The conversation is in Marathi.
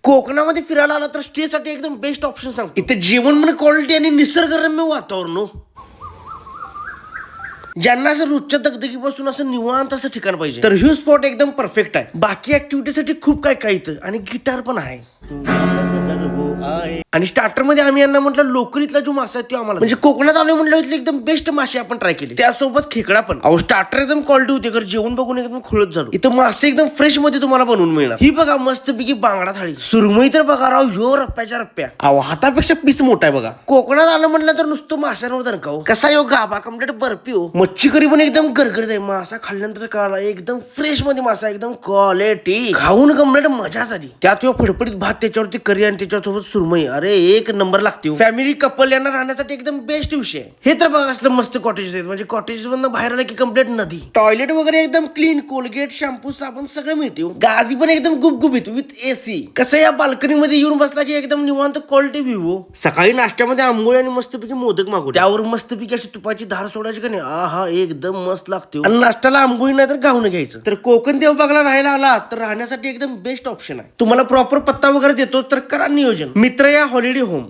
कोकणामध्ये फिरायला आला तर स्टे साठी एकदम बेस्ट ऑप्शन सांगतो. इथे जेवण म्हणजे क्वालिटी आणि निसर्गरम्य वातावरण हो. ज्यांना असं रोजच्या दगदगीपासून असं निवांत असं ठिकाण पाहिजे तर ह्यू स्पॉट एकदम परफेक्ट आहे. बाकी ऍक्टिव्हिटीसाठी खूप काय काय इथं आणि गिटार पण आहे. आणि स्टार्टर मध्ये आम्ही यांना म्हटलं लोकरीतला जो मासा आहे तो आम्हाला म्हणजे कोकणात आलो म्हटलं इथले एकदम बेस्ट मासे आपण ट्राय केले. त्यासोबत खेकडा पण. अहो स्टार्टर एकदम क्वालिटी होते तर जेवण बघून एकदम खुलत झालो. इथं मासे एकदम फ्रेश मध्ये तुम्हाला बनवून मिळणार. ही बघा मस्त पैकी बांगडा थाळी. सुरमई तर बघा राव ह्यो रप्प्याच्या रप्प्या. अहो हातापेक्षा पीस मोठा आहे बघा. कोकणात आलं म्हटलं तर नुसतं माशांवर दरकाव. कसा यो गाभा कम्प्लीट बर्फी हो. मच्छी करी पण एकदम गरगरीत आहे. मासा खाल्ल्यानंतर कळाला एकदम फ्रेश मध्ये मासा एकदम क्वालिटी. खाऊन कम्प्लीट मजा झाली. त्यात यो फडफडीत भात त्याच्यावरती करी आणि त्याच्यासोबत सुरमई. अरे एक नंबर लागते. फॅमिली कपल यांना राहण्यासाठी एकदम बेस्ट विषय. हे तर बघा असलं मस्त कॉटेजेस आहेत. म्हणजे कॉटेजेस मधून बाहेर आलं की कम्प्लीट नदी. टॉयलेट वगैरे एकदम क्लीन. कोलगेट शॅम्पू साबण सगळं मिळते. गादी पण एकदम गुबगुबीत विथ एसी. कसं या बाल्कनी मध्ये येऊन बसला की एकदम निवांत क्वालिटी व्ह्यू. सकाळी नाश्त्यामध्ये आंबोळी आणि मस्तपैकी मोदक मागवतो. त्यावर मस्तपैकी अशी तुपाची धार सोडायची का नाही आहा एकदम मस्त लागते. आणि नाश्त्याला आंबोळी नाही तर गाऊन घ्यायचं. तर कोकण देवबागला राहायला आला तर राहण्यासाठी एकदम बेस्ट ऑप्शन आहे. तुम्हाला प्रॉपर पत्ता वगैरे देतो तर करा नियोजन. मित्र या हॉलिडे होम.